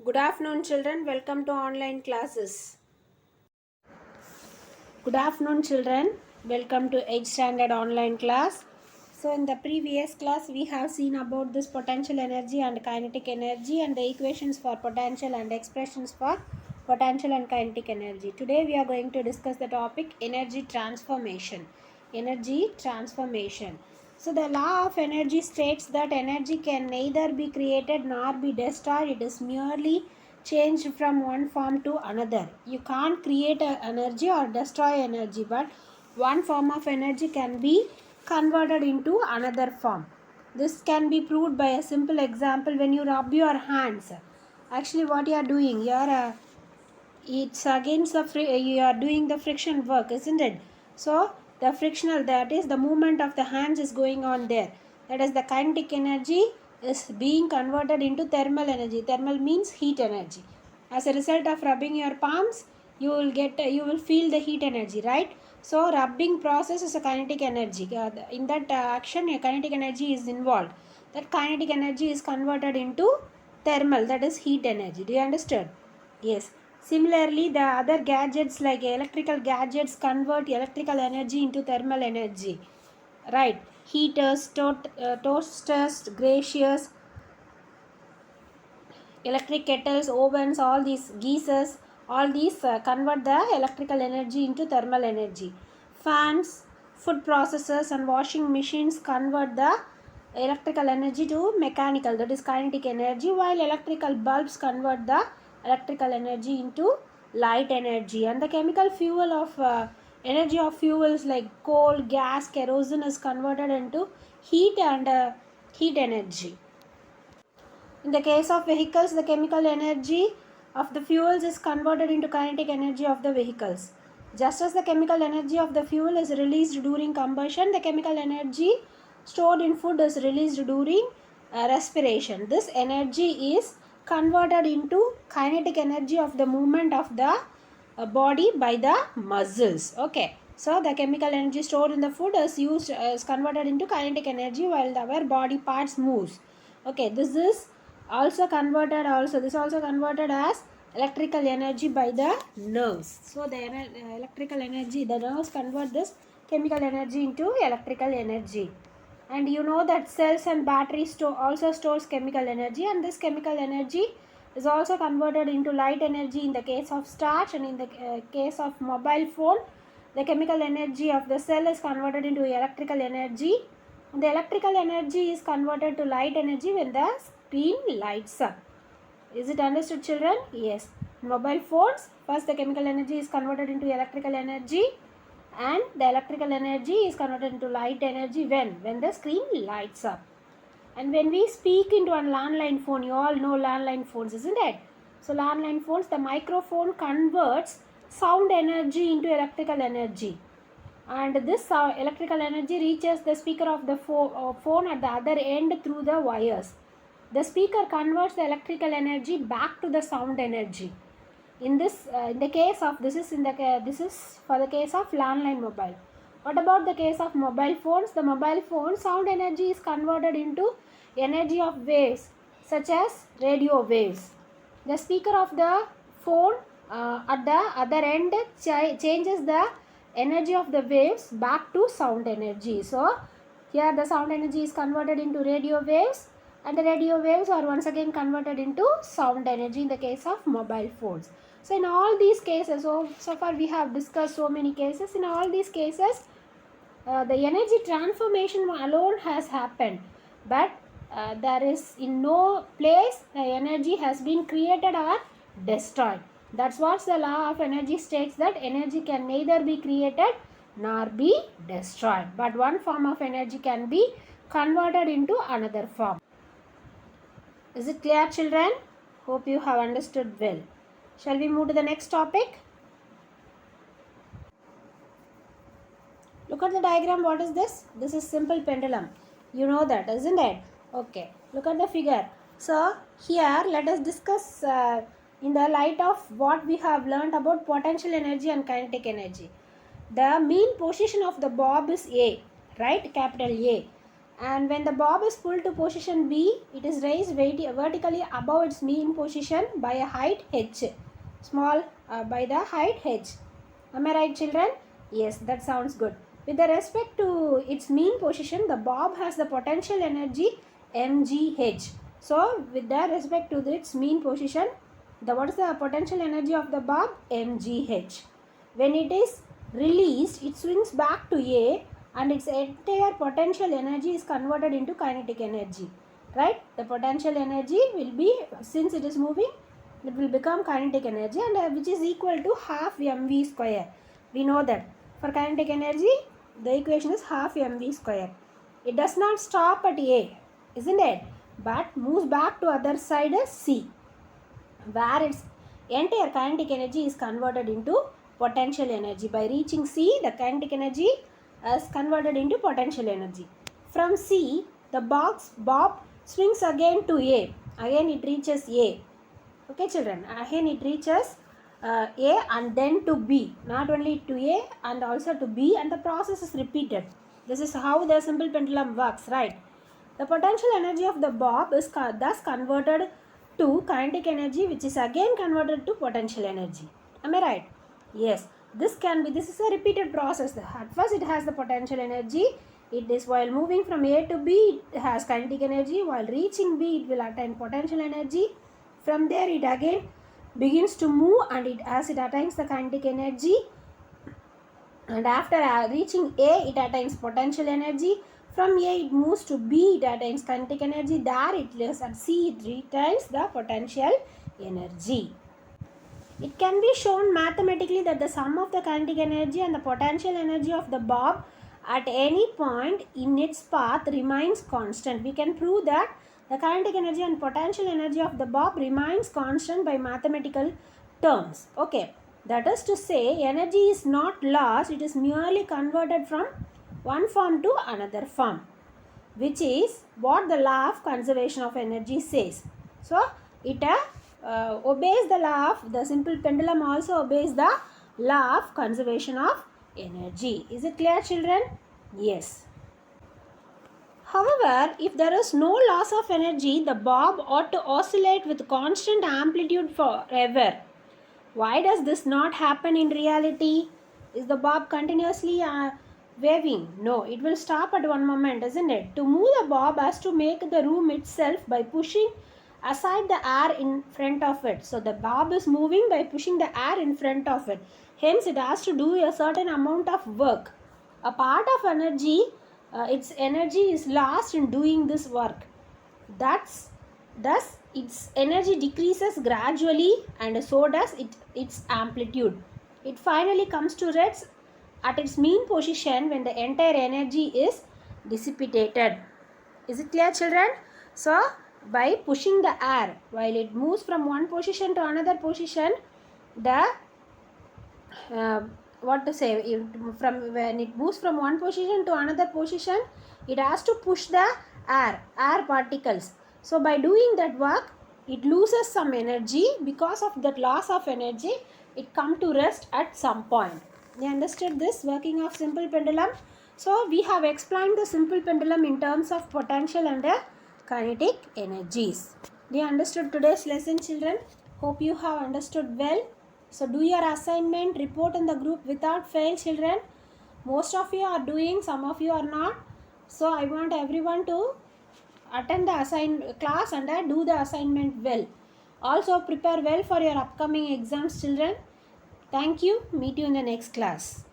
Good afternoon, children. Welcome to online classes. Good afternoon, children. Welcome to 8th standard online class. So, in the previous class, we have seen about this potential energy and kinetic energy and the equations for potential and expressions for potential and kinetic energy. Today, we are going to discuss the topic energy transformation. Energy transformation. So, the law of energy states that energy can neither be created nor be destroyed. It is merely changed from one form to another. You can't create energy or destroy energy, but one form of energy can be converted into another form. This can be proved by a simple example. When you rub your hands, actually what you are doing, it's against the you are doing the friction work, isn't it? So the frictional, that is the movement of the hands, is going on there. That is the kinetic energy is being converted into thermal energy. Thermal means heat energy. As a result of rubbing your palms, you will feel the heat energy, right? So rubbing process is a kinetic energy. In that action, a kinetic energy is involved. That kinetic energy is converted into thermal, that is heat energy. Do you understand? Yes. Similarly, the other gadgets like electrical gadgets convert electrical energy into thermal energy. Right. Heaters, toasters, glaciers, electric kettles, ovens, all these geysers, all these convert the electrical energy into thermal energy. Fans, food processors and washing machines convert the electrical energy to mechanical, that is kinetic energy, while electrical bulbs convert the electrical energy into light energy. And the chemical fuel of energy of fuels like coal, gas, kerosene is converted into heat and heat energy. In the case of vehicles, the chemical energy of the fuels is converted into kinetic energy of the vehicles. Just as the chemical energy of the fuel is released during combustion, the chemical energy stored in food is released during respiration. This energy is converted into kinetic energy of the movement of the body by the muscles. Okay. So the chemical energy stored in the food is converted into kinetic energy while our body parts moves. Okay, this is also converted this also converted as electrical energy by the nerves. So the electrical energy, the nerves convert this chemical energy into electrical energy. And you know that cells and batteries also stores chemical energy, and this chemical energy is also converted into light energy in the case of starch, and in the case of mobile phone, the chemical energy of the cell is converted into electrical energy. The electrical energy is converted to light energy when the screen lights up. Is it understood, children? Yes. Mobile phones, first the chemical energy is converted into electrical energy, and the electrical energy is converted into light energy when the screen lights up. And when we speak into a landline phone, you all know landline phones, isn't it? So landline phones, the microphone converts sound energy into electrical energy, and this electrical energy reaches the speaker of the phone at the other end through the wires. The speaker converts the electrical energy back to the sound energy. In the case of this is for the case of landline mobile. What about the case of mobile phones? The mobile phone sound energy is converted into energy of waves such as radio waves. The speaker of the phone at the other end changes the energy of the waves back to sound energy. So here the sound energy is converted into radio waves, and the radio waves are once again converted into sound energy in the case of mobile phones. So in all these cases, so far we have discussed so many cases. In all these cases, the energy transformation alone has happened, but there is in no place the energy has been created or destroyed. That's what the law of energy states, that energy can neither be created nor be destroyed, but one form of energy can be converted into another form. Is it clear, children? Hope you have understood well. Shall we move to the next topic? Look at the diagram. What is this? This is simple pendulum. You know that, isn't it? Okay. Look at the figure. So here let us discuss in the light of what we have learned about potential energy and kinetic energy. The mean position of the bob is A, right? Capital A. And when the bob is pulled to position B, it is raised vertically above its mean position by a height h. Small by the height h. Am I right, children? Yes, that sounds good. With the respect to its mean position, the bob has the potential energy mgh. So, with the respect to its mean position, what is the potential energy of the bob? mgh. When it is released, it swings back to A and its entire potential energy is converted into kinetic energy. Right? The potential energy will be, since it is moving, it will become kinetic energy, and which is equal to half mv square. We know that for kinetic energy, the equation is half mv square. It does not stop at A, isn't it? But moves back to other side C, where its entire kinetic energy is converted into potential energy. By reaching C, the kinetic energy is converted into potential energy. From C, the bob swings again to A. Again it reaches A. Okay, children. Again it reaches A and then to B. Not only to A and also to B, and the process is repeated. This is how the simple pendulum works, right? The potential energy of the bob is thus converted to kinetic energy, which is again converted to potential energy. Am I right? Yes. This is a repeated process. At first it has the potential energy. It is while moving from A to B, it has kinetic energy. While reaching B, it will attain potential energy. From there, it again begins to move, and as it attains the kinetic energy, and after reaching A, it attains potential energy. From A, it moves to B, it attains kinetic energy. There it is at C, it retains the potential energy. It can be shown mathematically that the sum of the kinetic energy and the potential energy of the bob at any point in its path remains constant. We can prove that the kinetic energy and potential energy of the bob remains constant by mathematical terms. Okay, that is to say, energy is not lost, it is merely converted from one form to another form, which is what the law of conservation of energy says. So, it obeys the law of, the simple pendulum also obeys the law of conservation of energy. Is it clear, children? Yes. However, if there is no loss of energy, the bob ought to oscillate with constant amplitude forever. Why does this not happen in reality? Is the bob continuously waving? No, it will stop at one moment, isn't it? To move the bob has to make the room itself by pushing aside the air in front of it. So the bob is moving by pushing the air in front of it. Hence, it has to do a certain amount of work. A part of energy, its energy is lost in doing this work. Thus, its energy decreases gradually, and so does its amplitude. It finally comes to rest at its mean position when the entire energy is dissipated. Is it clear, children? So, by pushing the air, while it moves from one position to another position, the from when it moves from one position to another position, it has to push the air particles. So by doing that work, it loses some energy. Because of that loss of energy, it come to rest at some point. You understood this working of simple pendulum? So we have explained the simple pendulum in terms of potential and kinetic energies. Do you understood today's lesson, children? Hope you have understood well. So do your assignment, report in the group without fail, children. Most of you are doing, some of you are not. So I want everyone to attend the class and do the assignment well. Also prepare well for your upcoming exams, children. Thank you. Meet you in the next class.